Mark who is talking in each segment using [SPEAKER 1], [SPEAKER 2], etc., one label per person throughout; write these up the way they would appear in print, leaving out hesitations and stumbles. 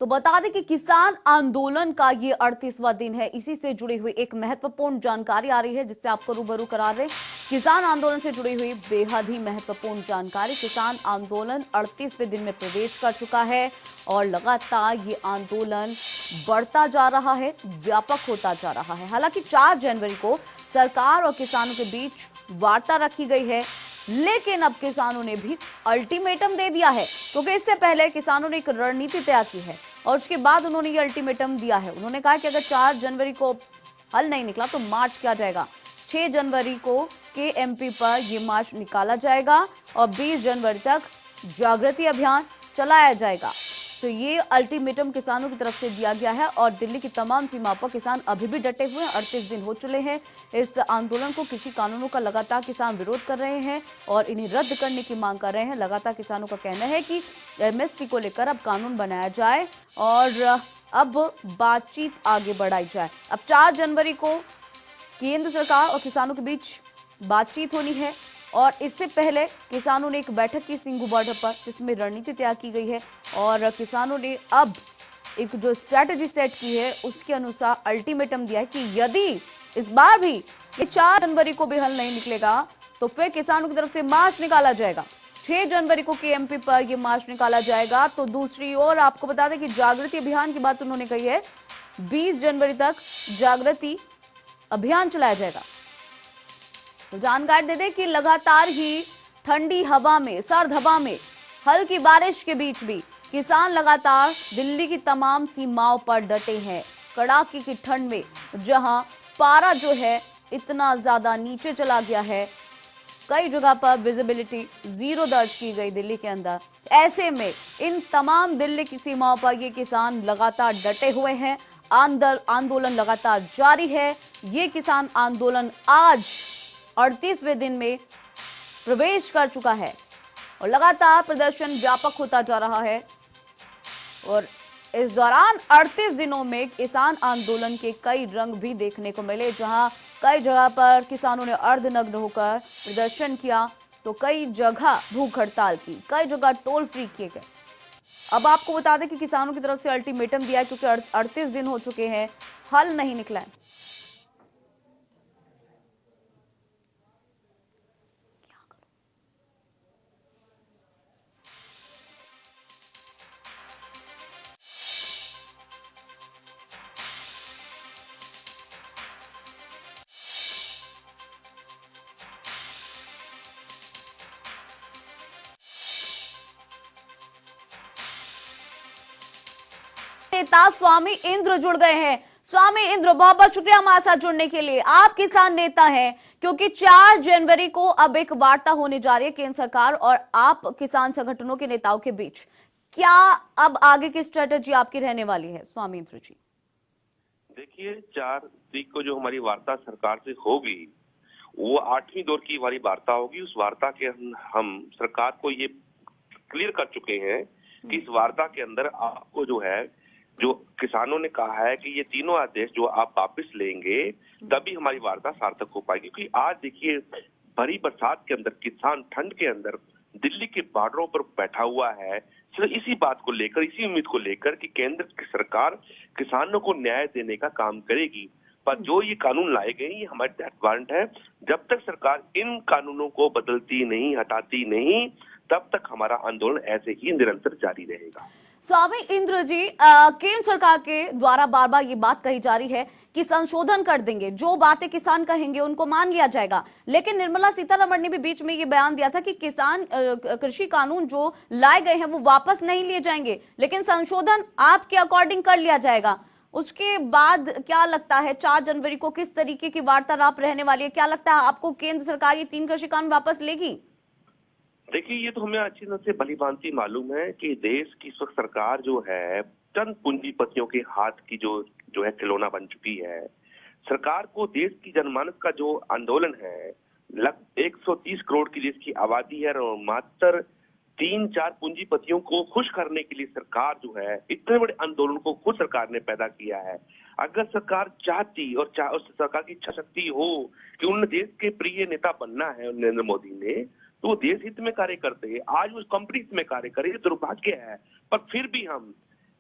[SPEAKER 1] तो बता दें कि किसान आंदोलन का ये 38वां दिन है। इसी से जुड़ी हुई एक महत्वपूर्ण जानकारी आ रही है जिससे आपको रूबरू करा रहे। किसान आंदोलन से जुड़ी हुई बेहद ही महत्वपूर्ण जानकारी। किसान आंदोलन 38वें दिन में प्रवेश कर चुका है और लगातार ये आंदोलन बढ़ता जा रहा है, व्यापक होता जा रहा है। हालांकि 4 जनवरी को सरकार और किसानों के बीच वार्ता रखी गई है, लेकिन अब किसानों ने भी अल्टीमेटम दे दिया है, क्योंकि इससे पहले किसानों ने एक रणनीति तय की है और उसके बाद उन्होंने ये अल्टीमेटम दिया है। उन्होंने कहा कि अगर 4 जनवरी को हल नहीं निकला तो मार्च किया जाएगा। 6 जनवरी को केएमपी पर यह मार्च निकाला जाएगा और 20 जनवरी तक जागृति अभियान चलाया जाएगा। तो ये अल्टीमेटम किसानों की तरफ से दिया गया है और दिल्ली की तमाम सीमाओं पर किसान अभी भी डटे हुए हैं। 38 दिन हो चले हैं इस आंदोलन को। कृषि कानूनों का लगातार किसान विरोध कर रहे हैं और इन्हें रद्द करने की मांग कर रहे हैं। लगातार किसानों का कहना है कि एमएसपी को लेकर अब कानून बनाया जाए और अब बातचीत आगे बढ़ाई जाए। अब 4 जनवरी को केंद्र सरकार और किसानों के बीच बातचीत होनी है और इससे पहले किसानों ने एक बैठक की सिंघू बॉर्डर पर, जिसमें रणनीति तैयार की गई है और किसानों ने अब एक जो स्ट्रैटेजी सेट की है उसके अनुसार अल्टीमेटम दिया है कि यदि इस बार भी ये 4 जनवरी को भी हल नहीं निकलेगा तो फिर किसानों की तरफ से मार्च निकाला जाएगा। 6 जनवरी को केएमपी पर यह मार्च निकाला जाएगा। तो दूसरी ओर आपको बता दें कि जागृति अभियान की बात उन्होंने कही है। 20 जनवरी तक जागृति अभियान चलाया जाएगा। तो जानकारी दे दें कि लगातार ही ठंडी हवा में, सर्द हवा में, हल्की बारिश के बीच भी किसान लगातार दिल्ली की तमाम सीमाओं पर डटे हैं। कड़ाके की ठंड में जहां पारा जो है इतना ज्यादा नीचे चला गया है, कई जगह पर विजिबिलिटी 0 दर्ज की गई दिल्ली के अंदर। ऐसे में इन तमाम दिल्ली की सीमाओं पर ये किसान लगातार डटे हुए हैं। आंदोलन लगातार जारी है। ये किसान आंदोलन आज 38वें दिन में प्रवेश कर चुका है और लगातार प्रदर्शन व्यापक होता जा रहा है। और इस दौरान 38 दिनों में किसान आंदोलन के कई रंग भी देखने को मिले, जहां कई जगह पर किसानों ने अर्धनग्न होकर प्रदर्शन किया तो कई जगह भूख हड़ताल की, कई जगह टोल फ्री किए गए। अब आपको बता दें कि किसानों की तरफ से अल्टीमेटम दिया है, क्योंकि 38 दिन हो चुके हैं, हल नहीं निकला है। नेता स्वामी इंद्र जुड़ गए हैं। स्वामी इंद्र, बहुत बहुत शुक्रिया हमारे साथ जुड़ने के लिए। आप किसान नेता हैं, क्योंकि 4 जनवरी को अब एक वार्ता होने जा रही है केंद्र सरकार और आप किसान संगठनों के नेताओं के बीच। क्या अब आगे की स्ट्रेटेजी आपकी रहने वाली है स्वामी इंद्र जी?
[SPEAKER 2] देखिए, 4 तारीख को जो हमारी वार्ता सरकार से होगी वो 8वीं दौर की हमारी वार्ता होगी। उस वार्ता के हम सरकार को ये क्लियर कर चुके हैं कि इस वार्ता के अंदर आपको जो किसानों ने कहा है कि ये तीनों आदेश जो आप वापस लेंगे तभी हमारी वार्ता सार्थक हो पाएगी। क्योंकि आज देखिए, भरी बरसात के अंदर किसान ठंड के अंदर दिल्ली के बॉर्डरों पर बैठा हुआ है, सिर्फ इसी बात को लेकर, इसी उम्मीद को लेकर कि केंद्र की सरकार किसानों को न्याय देने का काम करेगी। पर जो ये कानून लाए गए, ये हमारे डेथ वारंट है। जब तक सरकार इन कानूनों को बदलती नहीं, हटाती नहीं, तब तक हमारा आंदोलन ऐसे ही निरंतर जारी रहेगा।
[SPEAKER 1] स्वामी इंद्र जी, केंद्र सरकार के द्वारा बार बार ये बात कही जा रही है कि संशोधन कर देंगे, जो बातें किसान कहेंगे उनको मान लिया जाएगा, लेकिन निर्मला सीतारमण ने भी बीच में ये बयान दिया था कि किसान कृषि कानून जो लाए गए हैं वो वापस नहीं लिए जाएंगे, लेकिन संशोधन आपके अकॉर्डिंग कर लिया जाएगा। उसके बाद क्या लगता है 4 जनवरी को किस तरीके की वार्तालाप रहने वाली है? क्या लगता है आपको केंद्र सरकार ये 3 कृषि कानून वापस लेगी?
[SPEAKER 2] देखिए, ये तो हमें अच्छी तरह से भलीभांति मालूम है कि देश की इस वक्त सरकार जो है चंद पूंजीपतियों के हाथ की जो है खिलौना बन चुकी है। सरकार को देश की जनमानस का जो आंदोलन है, 130 करोड़ की देश की आबादी है और मात्र 3-4 पूंजीपतियों को खुश करने के लिए सरकार जो है इतने बड़े आंदोलन को खुद सरकार ने पैदा किया है। अगर सरकार चाहती और सरकार की इच्छा शक्ति हो कि उन देश के प्रिय नेता बनना है नरेंद्र मोदी ने, तो वो देश हित में कार्य करते हैं। आज वो कंपनी में कार्य करे, ये दुर्भाग्य है। पर फिर भी हम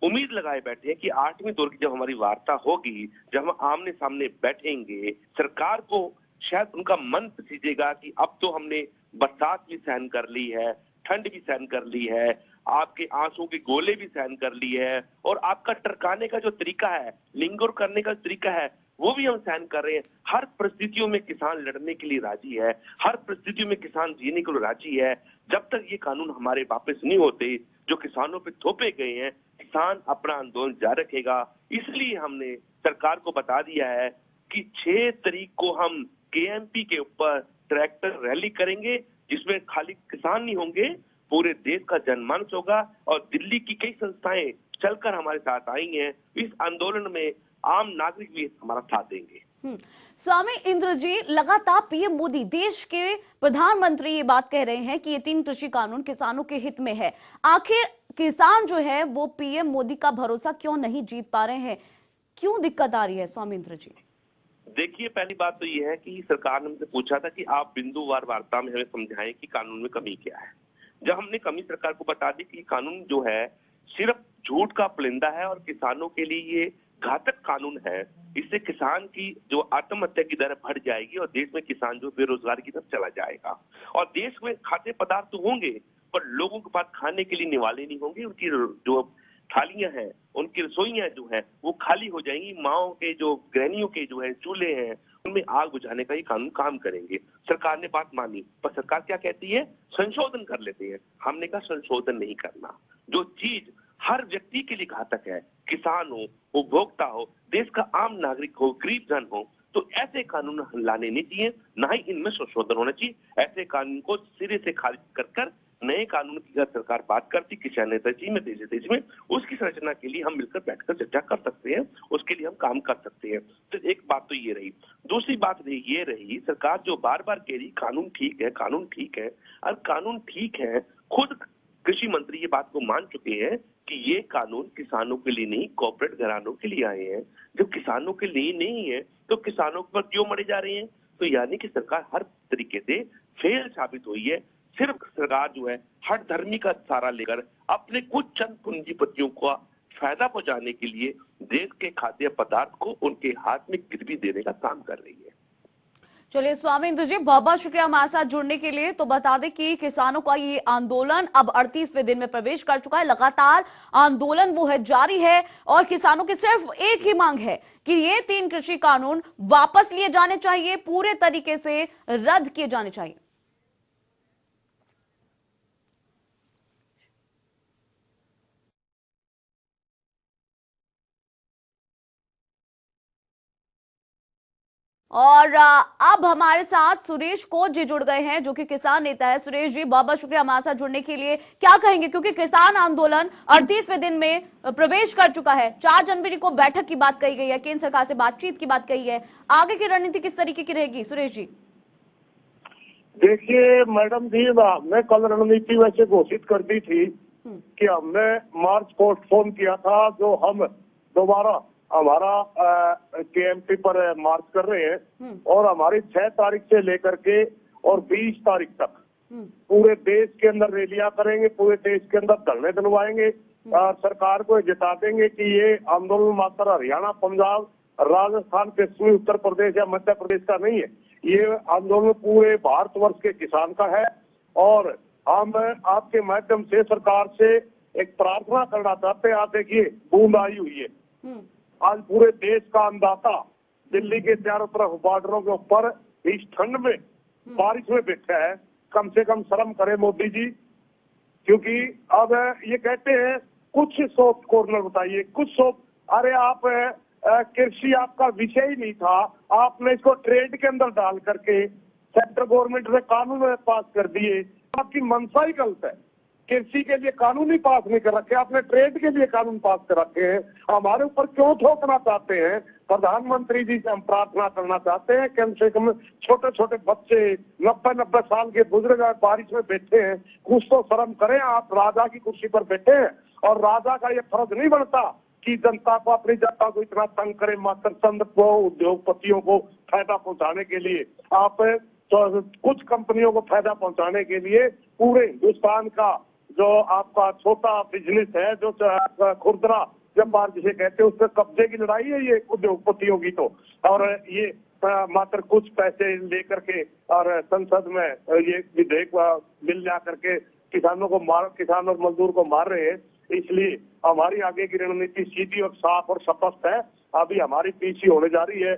[SPEAKER 2] उम्मीद लगाए बैठे हैं कि 8वीं दौर की जब हमारी वार्ता होगी, जब हम आमने सामने बैठेंगे, सरकार को शायद उनका मन पसीजेगा कि अब तो हमने बरसात भी सहन कर ली है, ठंड भी सहन कर ली है, आपके आंसू के गोले भी सहन कर ली है, और आपका टरकाने का जो तरीका है, लिंगर करने का तरीका है, वो भी हम सहन कर रहे हैं। हर परिस्थितियों में किसान लड़ने के लिए राजी है, हर परिस्थितियों में किसान जीने के लिए राजी है। जब तक ये कानून हमारे वापस नहीं होते, जो किसानों पे थोपे गए हैं, किसान अपना आंदोलन जारी रखेगा। इसलिए हमने सरकार को बता दिया है कि 6 तारीख को हम केएमपी के ऊपर ट्रैक्टर रैली करेंगे, जिसमें खाली किसान नहीं होंगे, पूरे देश का जनमानस होगा, और दिल्ली की कई संस्थाएं चलकर हमारे साथ आई हैं। इस आंदोलन में आम नागरिक भी हमारा साथ देंगे।
[SPEAKER 1] स्वामी इंद्र जी, लगातार पीएम मोदी, देश के प्रधानमंत्री ये बात कह रहे हैं कि ये 3 कृषि कानून किसानों के हित में है। आखिर किसान जो है वो पीएम मोदी का भरोसा क्यों नहीं जीत पा रहे हैं? क्यों दिक्कत आ रही है स्वामी इंद्र जी?
[SPEAKER 2] देखिए, पहली बात तो ये है कि सरकार ने मुझसे पूछा था कि आप बिंदुवार वार्ता में हमें समझाएं कि कानून में कमी क्या है। जब हमने कमी सरकार को बता दी कि कानून जो है सिर्फ झूठ का पुलिंदा है और किसानों के लिए ये घातक कानून है, इससे किसान की जो आत्महत्या की दर बढ़ जाएगी और देश में किसान जो बेरोजगार की तरफ चला जाएगा, और देश में खाद्य पदार्थ तो होंगे पर लोगों के पास खाने के लिए निवाले नहीं होंगे। उनकी जो थालियां हैं, उनकी रसोइयां जो है वो खाली हो जाएंगी। माओ के जो गृहिणियों के जो है चूल्हे हैं, उनमें आग बुझाने का ये कानून काम करेंगे। सरकार ने बात मानी, पर सरकार क्या कहती है? संशोधन कर लेते हैं। हमने कहा संशोधन नहीं करना। जो चीज हर व्यक्ति के लिए घातक है, किसान हो, उपभोक्ता हो, देश का आम नागरिक हो, गरीब जन हो, तो ऐसे कानून लाने नहीं चाहिए, ना ही इनमें संशोधन होना चाहिए। ऐसे कानून को सिरे से खारिज कर नए कानून की अगर सरकार बात करती किसान नेता जी में देश में, उसकी संरचना के लिए हम मिलकर बैठकर चर्चा कर सकते हैं, उसके लिए हम काम कर सकते हैं। तो एक बात तो ये रही। दूसरी बात ये रही, सरकार जो बार बार कह रही कानून ठीक है, कानून ठीक है। अब कानून ठीक है, खुद कृषि मंत्री ये बात को मान चुके हैं कि ये कानून किसानों के लिए नहीं, कॉर्पोरेट घरानों के लिए आए हैं। जब किसानों के लिए नहीं है तो किसानों पर क्यों मरे जा रहे हैं? तो यानी कि सरकार हर तरीके से फेल साबित हुई है। सिर्फ सरकार जो है हर धर्मी का सहारा लेकर अपने कुछ चंद पूंजीपतियों को फायदा पहुंचाने के लिए देश के खाद्य पदार्थ को उनके हाथ में गिरवी देने का काम कर रही है।
[SPEAKER 1] चलिए स्वामी इंद्र जी, बहुत बहुत शुक्रिया हमारे साथ जुड़ने के लिए। तो बता दें कि किसानों का ये आंदोलन अब 38वें दिन में प्रवेश कर चुका है। लगातार आंदोलन वो है जारी है, और किसानों की सिर्फ एक ही मांग है कि ये 3 कृषि कानून वापस लिए जाने चाहिए, पूरे तरीके से रद्द किए जाने चाहिए। और अब हमारे साथ सुरेश कोच जी जुड़ गए हैं, जो कि किसान नेता है। सुरेश जी, बहुत बहुत शुक्रिया हमारे साथ जुड़ने के लिए। क्या कहेंगे, क्योंकि किसान आंदोलन 38वें दिन में प्रवेश कर चुका है। 4 जनवरी को बैठक की बात कही गई है, केंद्र सरकार से बातचीत की बात कही है। आगे की रणनीति किस तरीके की रहेगी सुरेश जी?
[SPEAKER 3] देखिए मैडम जी, हमने कल रणनीति वैसे घोषित कर दी थी कि हमने मार्च पोस्टपोन किया था, जो हम दोबारा हमारा केएमपी पर मार्च कर रहे हैं, और हमारी 6 तारीख से लेकर के और 20 तारीख तक पूरे देश के अंदर रैलियां करेंगे, पूरे देश के अंदर धरने दिलवाएंगे, और सरकार को जता देंगे कि ये आंदोलन मात्र हरियाणा, पंजाब, राजस्थान, पश्चिमी उत्तर प्रदेश या मध्य प्रदेश का नहीं है। ये आंदोलन पूरे भारतवर्ष के किसान का है। और हम आपके माध्यम से सरकार से एक प्रार्थना करना चाहते हैं। आप देखिए, बूंद आई हुई है, आज पूरे देश का अन्नदाता दिल्ली के चारों तरफ बॉर्डरों के ऊपर इस ठंड में बारिश में बैठा है। कम से कम शर्म करे मोदी जी, क्योंकि अब ये कहते हैं कुछ सॉफ्ट कॉर्नर बताइए, कुछ सॉफ्ट। अरे आप कृषि आपका विषय ही नहीं था, आपने इसको ट्रेड के अंदर डाल करके सेंट्रल गवर्नमेंट ने कानून पास कर दिए। आपकी मंशा ही गलत है। कृषि के लिए कानून ही पास नहीं कर रखे, आपने ट्रेड के लिए कानून पास कर रखे हैं। हमारे ऊपर क्यों थोपना चाहते हैं? प्रधानमंत्री जी से हम प्रार्थना करना चाहते हैं, कम से कम छोटे छोटे बच्चे 90-90 साल के बुजुर्ग बारिश में बैठे हैं, कुछ तो शर्म करें। आप राजा की कुर्सी पर बैठे हैं, और राजा का ये फर्ज नहीं बनता कि जनता को, अपनी जनता को इतना तंग करे, मात्र चंद को, उद्योगपतियों को फायदा पहुंचाने के लिए। आप तो कुछ कंपनियों को फायदा पहुंचाने के लिए पूरे हिंदुस्तान का जो आपका छोटा बिजनेस है, जो खुदरा व्यापार जिसे कहते हैं, उससे कब्जे की लड़ाई है ये उद्योगपतियों की। तो और ये मात्र कुछ पैसे लेकर के और संसद में ये विधेयक बिल ला करके किसान और मजदूर को मार रहे हैं। इसलिए हमारी आगे की रणनीति सीधी और साफ और स्पष्ट है। अभी हमारी पीसी होने जा रही है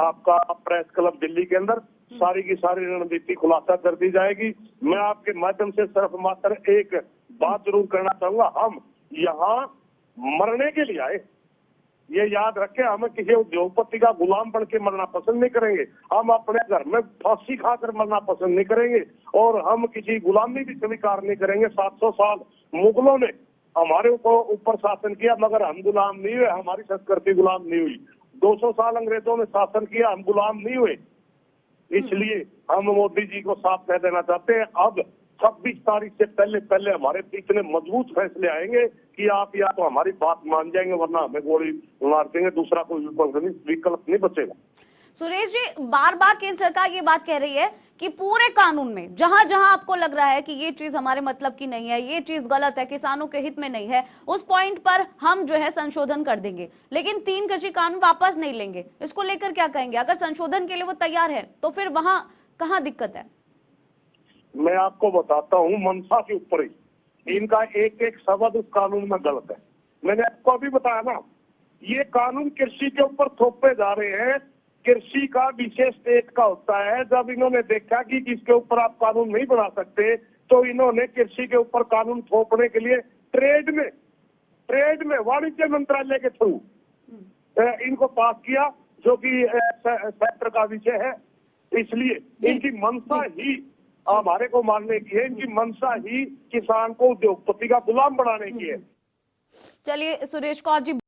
[SPEAKER 3] आपका प्रेस क्लब दिल्ली के अंदर, सारी की सारी रणनीति खुलासा कर दी जाएगी। मैं आपके माध्यम से सिर्फ मात्र एक बात जरूर करना चाहूंगा, हम यहाँ मरने के लिए आए, ये याद रखें। हमें किसी उद्योगपति का गुलाम बन के मरना पसंद नहीं करेंगे, हम अपने घर में फांसी खाकर मरना पसंद नहीं करेंगे, और हम किसी गुलामी भी स्वीकार नहीं करेंगे। 700 साल मुगलों ने हमारे ऊपर शासन किया, मगर हम गुलाम नहीं हुए, हमारी संस्कृति गुलाम नहीं हुई। 200 साल अंग्रेजों ने शासन किया, हम गुलाम नहीं हुए। इसलिए हम मोदी जी को साफ कह देना चाहते हैं, अब 26 तारीख से पहले हमारे इतने मजबूत फैसले आएंगे कि आप या तो हमारी बात मान जाएंगे, वरना हमें गोली मार देंगे, दूसरा कोई विकल्प नहीं बचेगा।
[SPEAKER 1] सुरेश जी, बार बार केंद्र सरकार ये बात कह रही है कि पूरे कानून में जहां जहां आपको लग रहा है कि ये चीज हमारे मतलब की नहीं है, ये चीज गलत है, किसानों के हित में नहीं है, उस पॉइंट पर हम जो है संशोधन कर देंगे, लेकिन 3 कृषि कानून वापस नहीं लेंगे। इसको लेकर क्या कहेंगे? अगर संशोधन के लिए वो तैयार है तो फिर वहां कहाँ दिक्कत है?
[SPEAKER 3] मैं आपको बताता हूँ, मनसा के ऊपर ही इनका एक एक शब्द उस कानून में गलत है। मैंने आपको अभी बताया ना, ये कानून कृषि के ऊपर थोपे जा रहे हैं। कृषि का विशेष स्टेट का होता है। जब इन्होंने देखा कि इसके ऊपर आप कानून नहीं बना सकते, तो इन्होंने कृषि के ऊपर कानून थोपने के लिए ट्रेड में वाणिज्य मंत्रालय के थ्रू इनको पास किया, जो कि सेक्टर का विषय है। इसलिए इनकी मंशा ही हमारे को मारने की है, इनकी मंशा ही किसान को उद्योगपति का गुलाम बनाने की है।
[SPEAKER 1] चलिए सुरेश कौर जी,